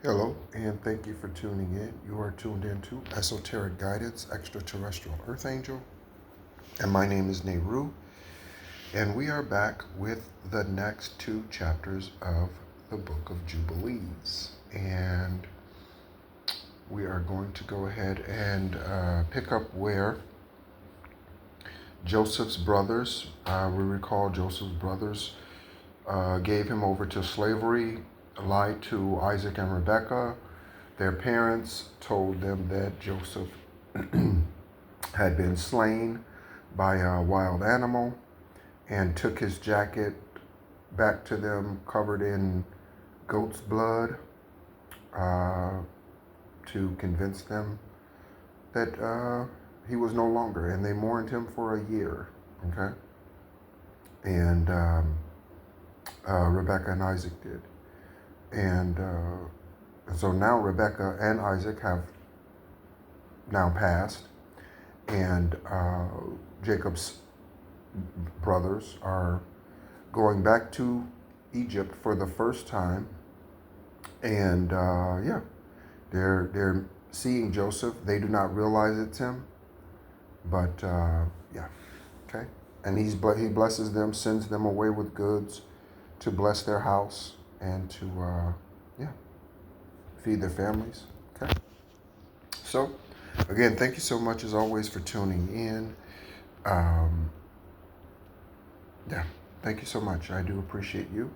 Hello, and thank you for tuning in. You are tuned into Esoteric Guidance Extraterrestrial Earth Angel, and my name is Nehru, and we are back with the next two chapters of the Book of Jubilees. And we are going to go ahead and pick up where Joseph's brothers, we recall Joseph's brothers gave him over to slavery, lied to Isaac and Rebekah. Their parents told them that Joseph had been slain by a wild animal and took his jacket back to them covered in goat's blood to convince them that he was no longer, and they mourned him for a year. Okay, and Rebekah and Isaac did, and so now Rebekah and Isaac have now passed, and Jacob's brothers are going back to Egypt for the first time, and they're seeing Joseph. They do not realize it's him, but okay. And he blesses them, sends them away with goods to bless their house and to feed their families. Okay. So again, thank you so much as always for tuning in. Um, yeah, thank you so much. I do appreciate you,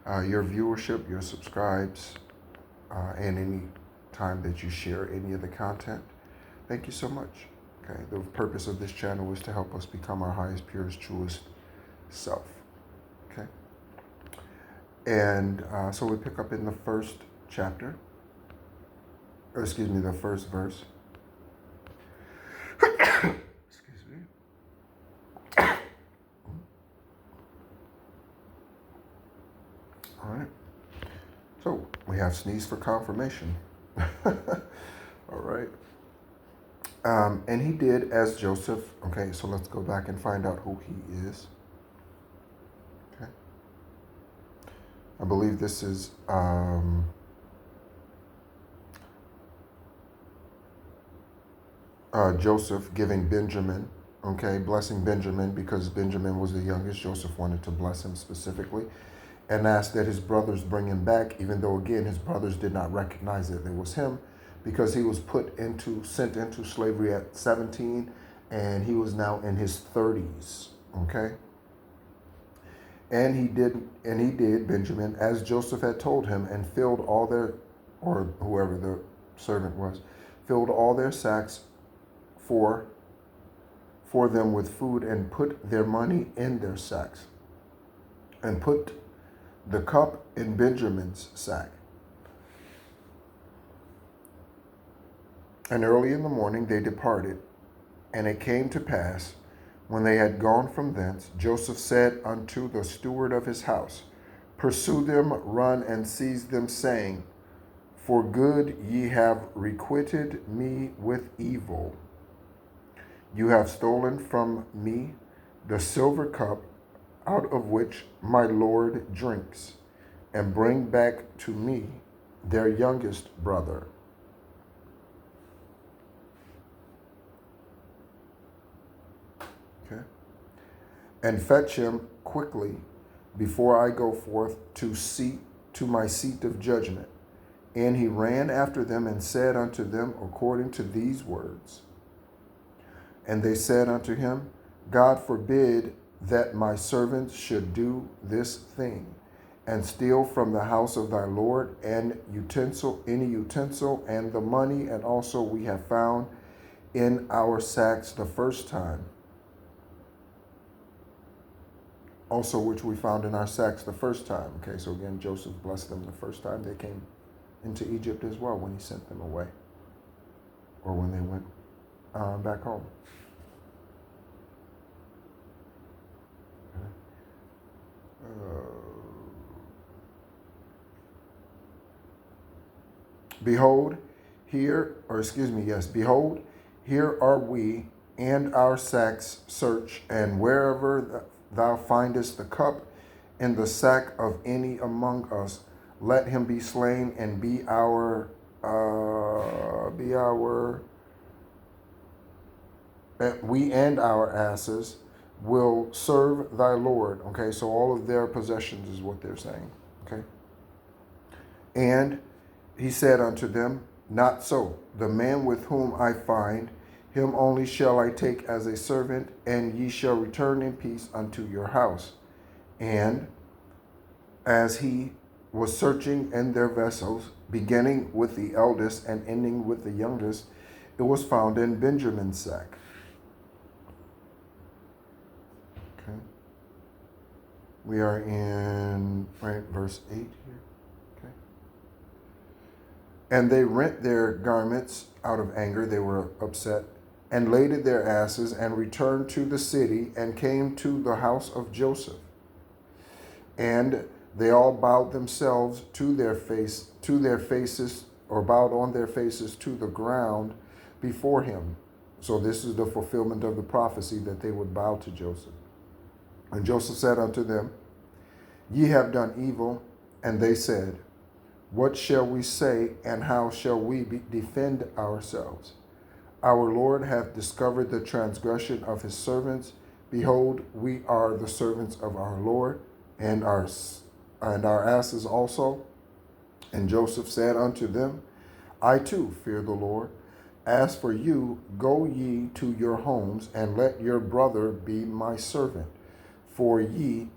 your viewership, your subscribes, and any time that you share any of the content. Thank you so much. Okay, the purpose of this channel is to help us become our highest, purest, truest self. Okay, and so we pick up in the first chapter, or excuse me, the first verse. Excuse me. All right. So we have sneeze for confirmation. All right. And he did as Joseph. Okay, so let's go back and find out who he is. Okay. I believe this is Joseph giving Benjamin, okay, blessing Benjamin because Benjamin was the youngest. Joseph wanted to bless him specifically and asked that his brothers bring him back, even though, again, his brothers did not recognize that it was him because he was sent into slavery at 17, and he was now in his 30s, okay? And he did, Benjamin, as Joseph had told him, and filled all their, or whoever the servant was, filled all their sacks for them with food, and put their money in their sacks, and put the cup in Benjamin's sack. And early in the morning they departed. And it came to pass, when they had gone from thence, Joseph said unto the steward of his house, Pursue them, run and seize them, saying, For good ye have requited me with evil. You have stolen from me the silver cup out of which my Lord drinks, and bring back to me their youngest brother. Okay. And fetch him quickly before I go forth to my seat of judgment. And he ran after them and said unto them according to these words. And they said unto him, God forbid that my servants should do this thing, and steal from the house of thy Lord any utensil, and the money, and also we have found in our sacks the first time. Also which we found in our sacks the first time. Okay, so again, Joseph blessed them the first time they came into Egypt as well, when he sent them away, or when they went back home. Behold, behold, here are we and our sacks search, and wherever thou findest the cup in the sack of any among us, let him be slain and be our we and our asses will serve thy Lord. Okay, so all of their possessions is what they're saying. Okay. And he said unto them, not so. The man with whom I find, him only shall I take as a servant, and ye shall return in peace unto your house. And as he was searching in their vessels, beginning with the eldest and ending with the youngest, it was found in Benjamin's sack. Okay. We are in verse 8 here. Okay. And they rent their garments out of anger, they were upset, and laded their asses, and returned to the city, and came to the house of Joseph. And they all bowed themselves to their faces, or bowed on their faces to the ground before him. So this is the fulfillment of the prophecy that they would bow to Joseph. And Joseph said unto them, ye have done evil. And they said, what shall we say, and how shall we defend ourselves? Our Lord hath discovered the transgression of his servants. Behold, we are the servants of our Lord, and our asses also. And Joseph said unto them, I too fear the Lord. As for you, go ye to your homes, and let your brother be my servant. For ye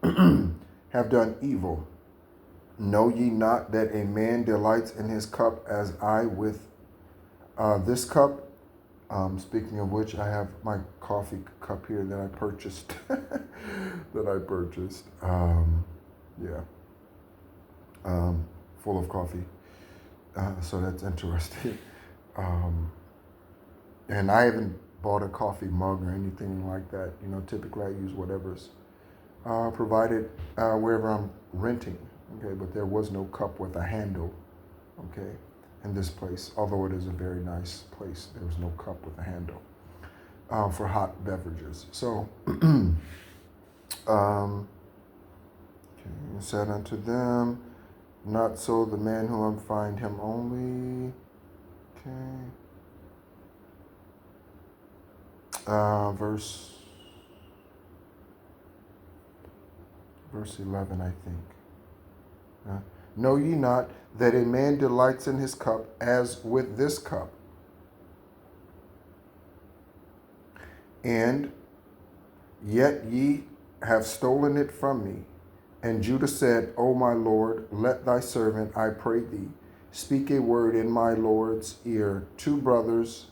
have done evil. Know ye not that a man delights in his cup as I with this cup? Speaking of which, I have my coffee cup here that I purchased. Full of coffee. So that's interesting. And I haven't bought a coffee mug or anything like that. You know, typically I use whatever's provided wherever I'm renting. Okay, but there was no cup with a handle. Okay, in this place, although it is a very nice place, there was no cup with a handle for hot beverages. So, he said unto them, not so. The man whom I find, him only. Okay. Verse 11, I think. Know ye not that a man delights in his cup as with this cup? And yet ye have stolen it from me. And Judah said, O my Lord, let thy servant, I pray thee, speak a word in my Lord's ear. 2 brothers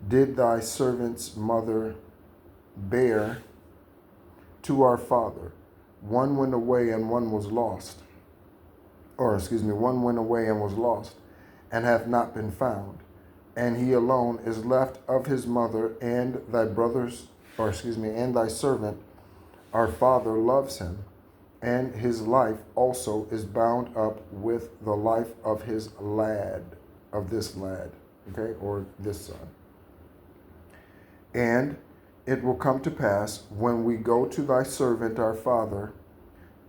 did thy servant's mother bear to our father. One went away and one was lost. One went away and was lost, and hath not been found. And he alone is left of his mother, and thy and thy servant, our father, loves him, and his life also is bound up with the life of his lad, of this lad, okay, or this son. And it will come to pass, when we go to thy servant our father,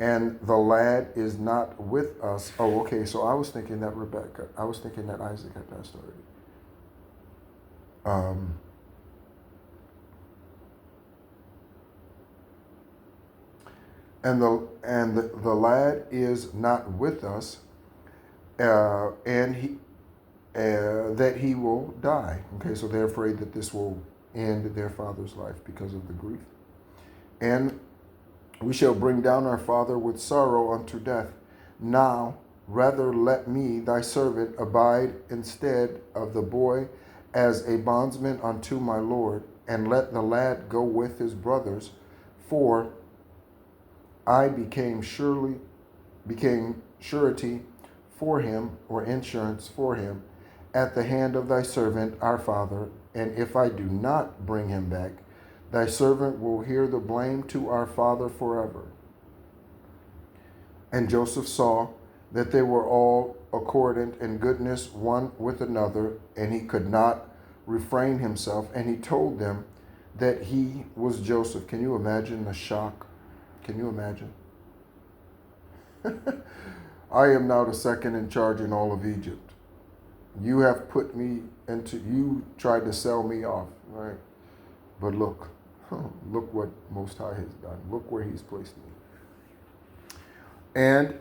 and the lad is not with us. Oh, okay, so I was thinking that Isaac had passed already. And the lad is not with us, and that he will die. Okay, so they're afraid that this will end their father's life because of the grief. And we shall bring down our father with sorrow unto death. Now, rather let me, thy servant, abide instead of the boy as a bondsman unto my Lord, and let the lad go with his brothers, for I became surety for him, or insurance for him, at the hand of thy servant our father. And if I do not bring him back, thy servant will hear the blame to our father forever. And Joseph saw that they were all accordant in goodness one with another, and he could not refrain himself, and he told them that he was Joseph. Can you imagine the shock? Can you imagine? I am now the second in charge in all of Egypt. You have put me into, you tried to sell me off, right? But look, look what Most High has done. Look where he's placed me. And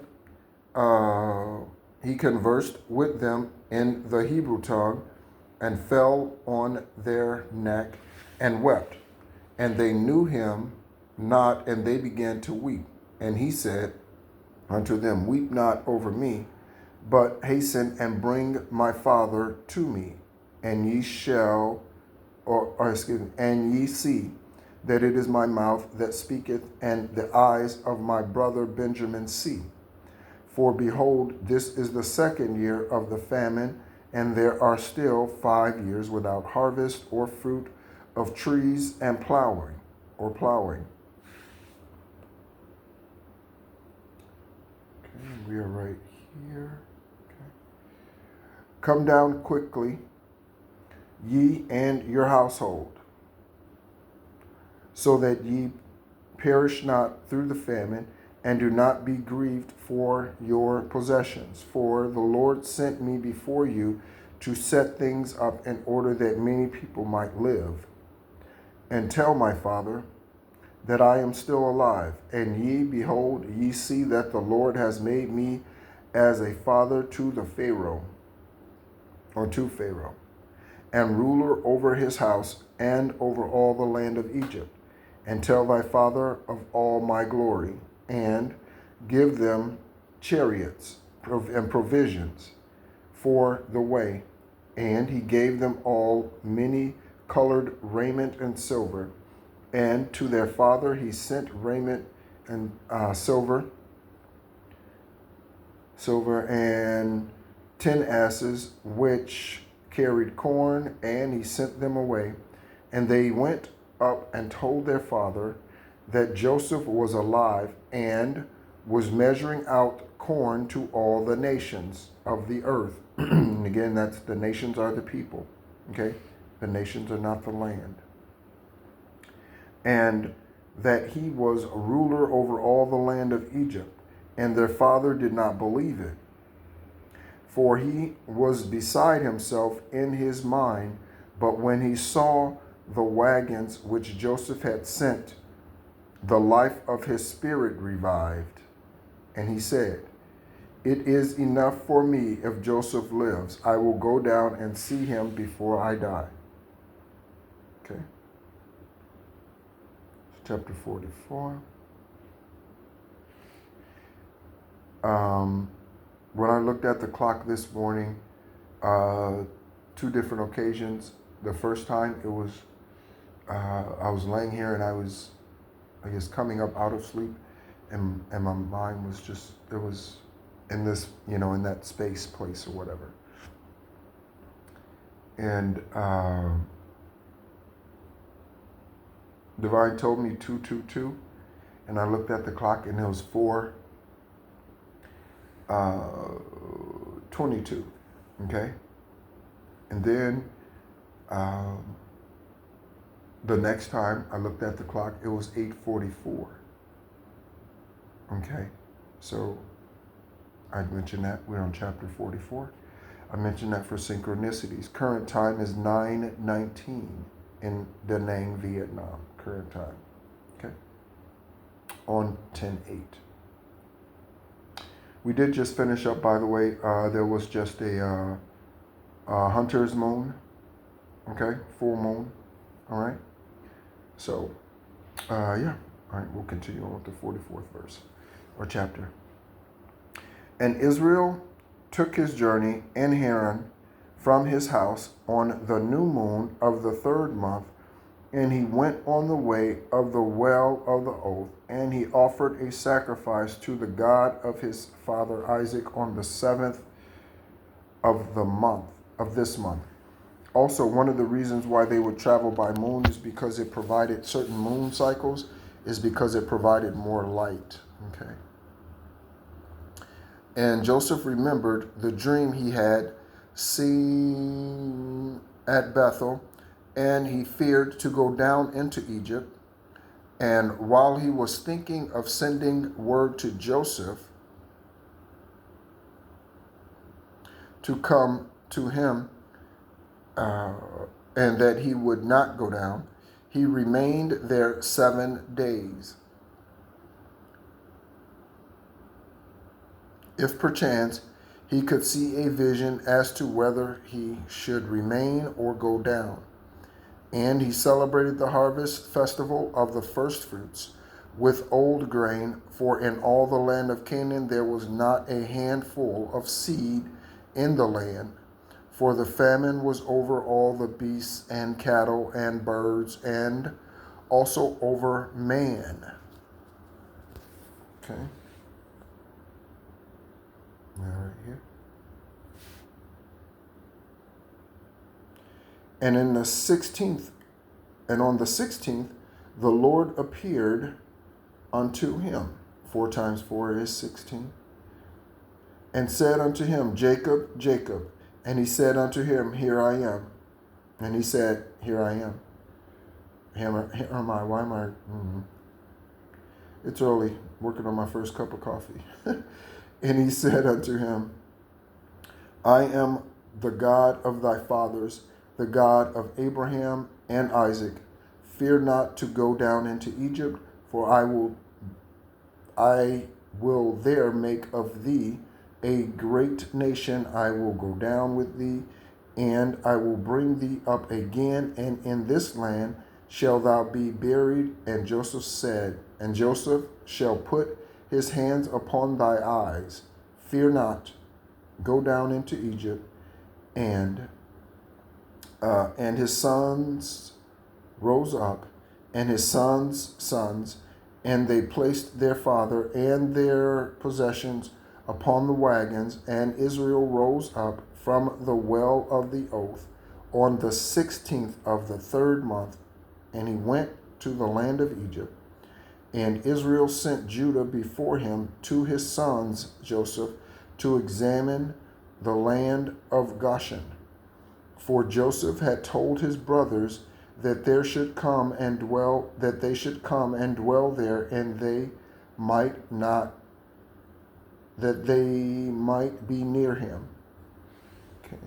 he conversed with them in the Hebrew tongue and fell on their neck and wept. And they knew him not, and they began to weep. And he said unto them, Weep not over me, but hasten and bring my father to me, and ye shall, and ye see that it is my mouth that speaketh, and the eyes of my brother Benjamin see. For behold, this is the second year of the famine, and there are still 5 years without harvest or fruit of trees and plowing. Okay, we are right here. Okay. Come down quickly, ye and your household, so that ye perish not through the famine, and do not be grieved for your possessions. For the Lord sent me before you to set things up in order that many people might live. And tell my father that I am still alive. And ye, behold, ye see that the Lord has made me as a father to the Pharaoh, to Pharaoh, and ruler over his house and over all the land of Egypt. And tell thy father of all my glory, and give them chariots and provisions for the way. And he gave them all many colored raiment and silver. And to their father he sent raiment and silver, and 10 asses which carried corn, and he sent them away. And they went up and told their father that Joseph was alive and was measuring out corn to all the nations of the earth. And again, that's the nations are the people. Okay? The nations are not the land. And that he was a ruler over all the land of Egypt. And their father did not believe it, for he was beside himself in his mind. But when he saw the wagons which Joseph had sent, the life of his spirit revived. And he said, It is enough for me if Joseph lives. I will go down and see him before I die. Okay. Chapter 44. When I looked at the clock this morning, 2 different occasions. The first time it was, I was laying here and I was, I guess, coming up out of sleep, and my mind was just, it was in this, in that space place or whatever. And Divine told me 222, and I looked at the clock and it was 4:22. Okay, and then the next time I looked at the clock, it was 8:44. Okay, so I mentioned that we're on chapter 44. I mentioned that for synchronicities. Current time is 9:19 in Da Nang, Vietnam. Current time. Okay, on 10/8. We did just finish up, by the way. There was just a hunter's moon. Okay, full moon. All right. So, yeah. All right, we'll continue on with the 44th verse or chapter. And Israel took his journey in Haran from his house on the new moon of the 3rd month, and he went on the way of the well of the oath, and he offered a sacrifice to the God of his father Isaac on the 7th of this month. Also, one of the reasons why they would travel by moon is because it provided certain moon cycles, is because it provided more light. Okay. And Joseph remembered the dream he had seen at Bethel, and he feared to go down into Egypt. And while he was thinking of sending word to Joseph, to come to him, and that he would not go down, he remained there 7 days. If perchance he could see a vision as to whether he should remain or go down. And he celebrated the harvest festival of the firstfruits with old grain, for in all the land of Canaan there was not a handful of seed in the land, for the famine was over all the beasts and cattle and birds, and also over man. Okay. All right here. And on the 16th, the Lord appeared unto him. 4 times 4 is 16. And said unto him, Jacob, Jacob. And he said unto him, Here I am. And he said, Here I am. Here am I. Why am I? It's early, working on my first cup of coffee. And he said unto him, I am the God of thy fathers, the God of Abraham and Isaac. Fear not to go down into Egypt, for I will there make of thee a great nation. I will go down with thee, and I will bring thee up again, and in this land shalt thou be buried. And Joseph said, and Joseph shall put his hands upon thy eyes. Fear not, go down into Egypt. And his sons rose up, and his sons' sons, and they placed their father and their possessions upon the wagons. And Israel rose up from the well of the oath on the 16th of the 3rd month, and he went to the land of Egypt. And Israel sent Judah before him to his sons Joseph to examine the land of Goshen. For Joseph had told his brothers that they should come and dwell there, and they might be near him. Okay,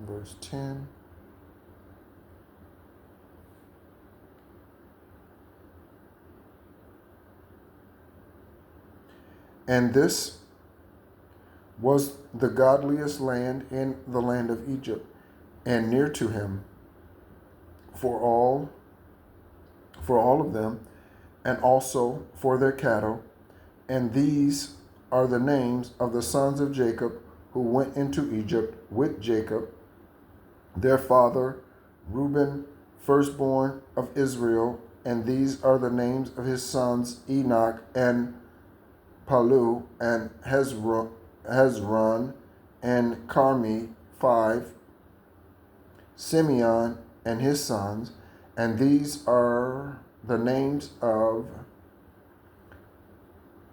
verse 10. And this was the godliest land in the land of Egypt, and near to him for all of them, and also for their cattle. And these are the names of the sons of Jacob who went into Egypt with Jacob, their father, Reuben, firstborn of Israel. And these are the names of his sons, Enoch and Palu and Hezron and Carmi, 5. Simeon and his sons. And these are the names of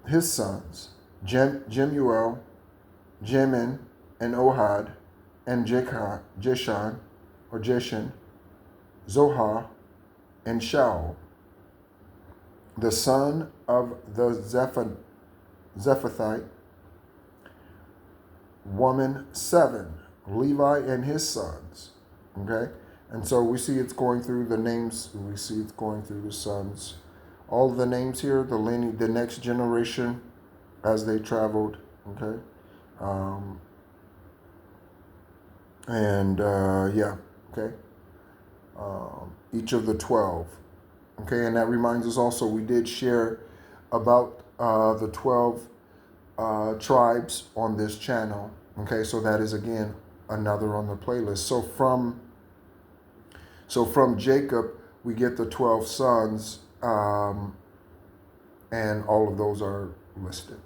his sons, Jemuel, Jamin, and Ohad, and Jeshan, Zohar, and Shaul, the son of the Zephathite woman, 7. Levi and his sons. Okay? And so we see it's going through the names. We see it's going through the sons. All the names here, the next generation as they traveled. Okay? Okay? Each of the 12. Okay? And that reminds us also, we did share about the 12 tribes on this channel. Okay? So that is, again, another on the playlist. So from Jacob, we get the 12 sons, and all of those are listed.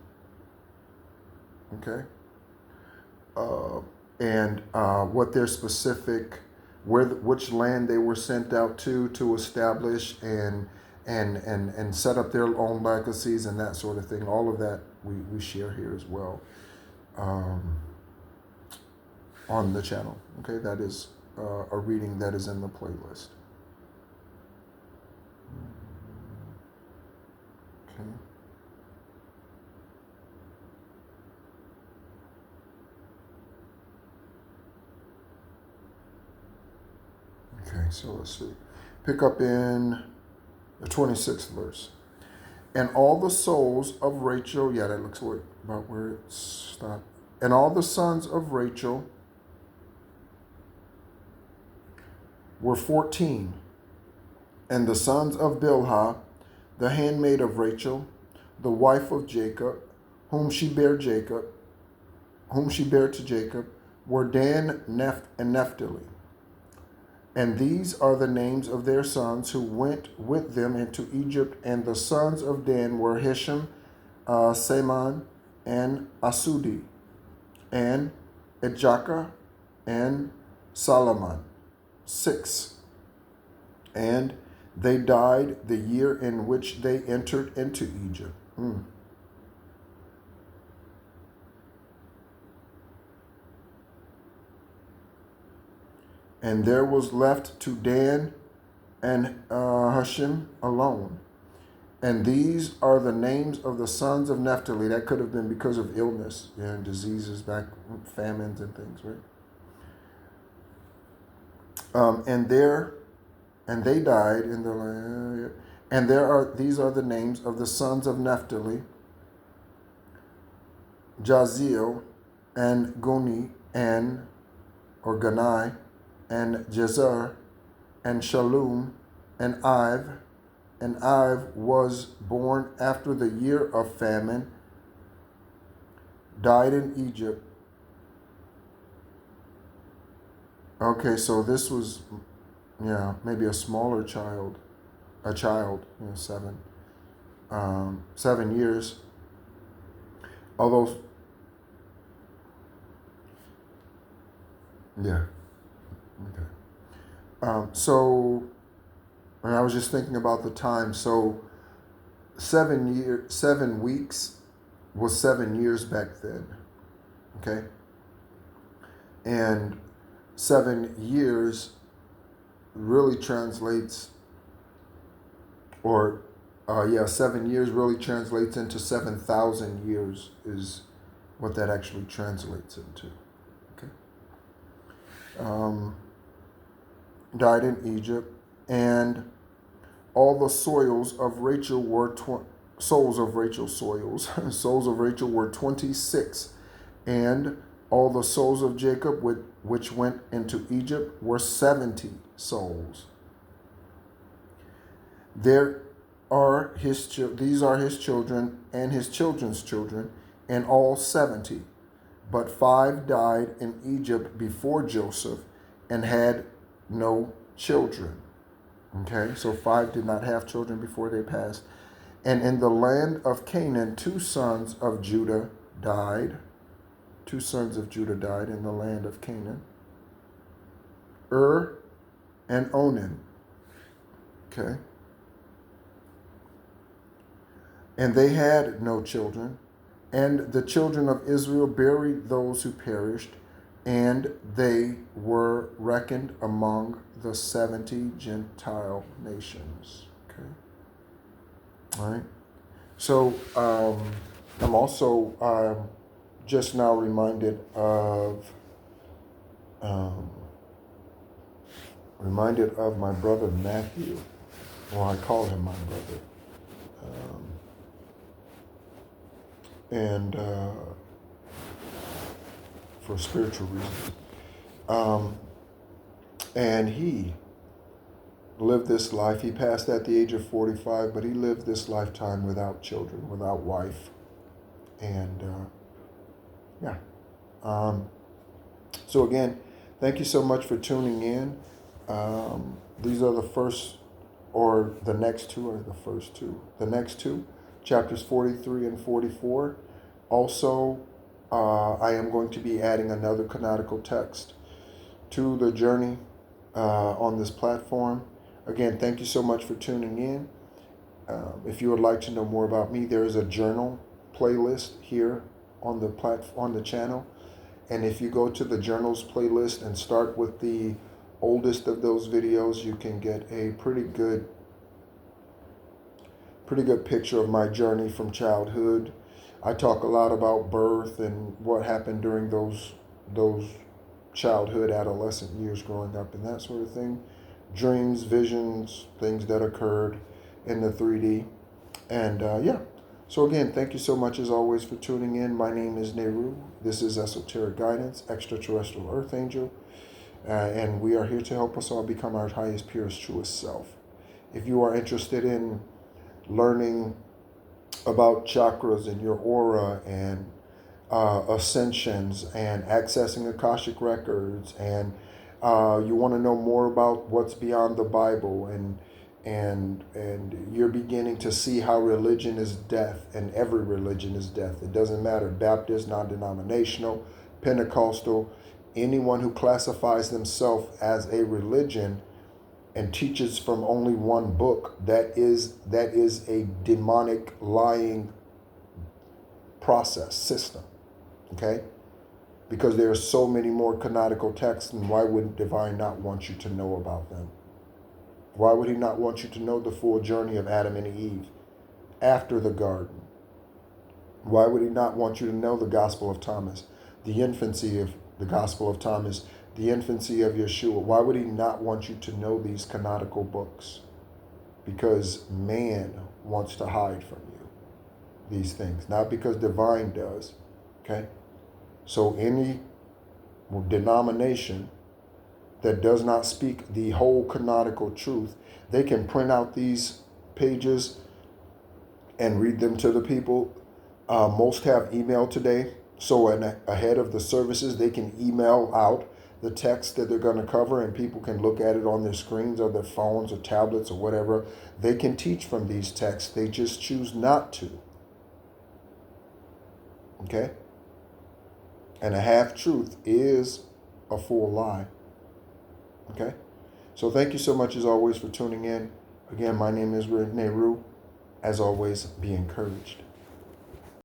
Okay? And what their specific, which land they were sent out to establish and set up their own legacies and that sort of thing. All of that we share here as well on the channel. Okay, that is a reading that is in the playlist. Okay. so let's see. Pick up in the 26th verse. And all the souls of Rachel, yeah, that looks about where it stopped. And all the sons of Rachel were 14. And the sons of Bilhah, the handmaid of Rachel, the wife of Jacob, whom she bare to Jacob, were Dan, and Naphtali. And these are the names of their sons who went with them into Egypt. And the sons of Dan were Hisham, Seman, and Asudi, and Ejaka, and Solomon, 6. And they died the year in which they entered into Egypt. And there was left to Dan and Hashim alone. And these are the names of the sons of Naphtali. That could have been because of illness and diseases, famines and things, right? And they died in the land. And these are the names of the sons of Naphtali: Jaziel, and Guni, and Ganai, and Jezer, and Shalom, and Iv. And Iv was born after the year of famine, died in Egypt. Okay, so this was, maybe a smaller child, 7, 7 years. Although, okay. And I was just thinking about the time. So 7 weeks was 7 years back then. Okay. And 7 years really translates, 7 years really translates into 7,000 years is what that actually translates into. Okay. Died in Egypt, and all the souls of Rachel were 26, and all the souls of Jacob which went into Egypt were 70 souls. These are his children and his children's children, and all 70. But 5 died in Egypt before Joseph and had no children. Okay, so 5 did not have children before they passed. And in the land of Canaan, 2 sons of Judah died. 2 sons of Judah died in the land of Canaan: and Onan. Okay. And they had no children. And the children of Israel buried those who perished, and they were reckoned among the 70 Gentile nations. Okay. All right. So I'm also just now reminded of my brother Matthew. Well, I call him my brother. And for spiritual reasons. And he lived this life. He passed at the age of 45, but he lived this lifetime without children, without wife. And so again, thank you so much for tuning in. These are the first, or the next two are the first two. The next two, chapters 43 and 44. Also, I am going to be adding another canonical text to the journey on this platform. Again, thank you so much for tuning in. If you would like to know more about me, there is a journal playlist here on the channel. And if you go to the journals playlist and start with the oldest of those videos, you can get a pretty good picture of my journey from childhood. I talk a lot about birth and what happened during those childhood, adolescent years growing up and that sort of thing. dreams, visions, things that occurred in the 3D. And yeah. So again, thank you so much as always for tuning in. My name is Nehru. This is Esoteric Guidance, Extraterrestrial Earth Angel. And we are here to help us all become our highest, purest, truest self. If you are interested in learning about chakras and your aura and ascensions and accessing Akashic records, and you want to know more about what's beyond the Bible, and you're beginning to see how religion is death, and every religion is death. It doesn't matter, Baptist, non-denominational, Pentecostal, anyone who classifies themselves as a religion and teaches from only one book, that is a demonic lying process system. Okay? Because there are so many more canonical texts, and why would divine not want you to know about them? Why would he not want you to know the full journey of Adam and Eve after the garden? Why would he not want you to know the Gospel of Thomas, the infancy of the Gospel of Thomas, the infancy of Yeshua? Why would he not want you to know these canonical books? Because man wants to hide from you these things, not because divine does. Okay? So any denomination that does not speak the whole canonical truth, they can print out these pages and read them to the people. Most have email today, so ahead of the services, they can email out the text that they're going to cover, and people can look at it on their screens or their phones or tablets or whatever. They can teach from these texts. They just choose not to. Okay? And a half-truth is a full lie. Okay? So thank you so much as always for tuning in. Again, my name is Nehru. As always, be encouraged.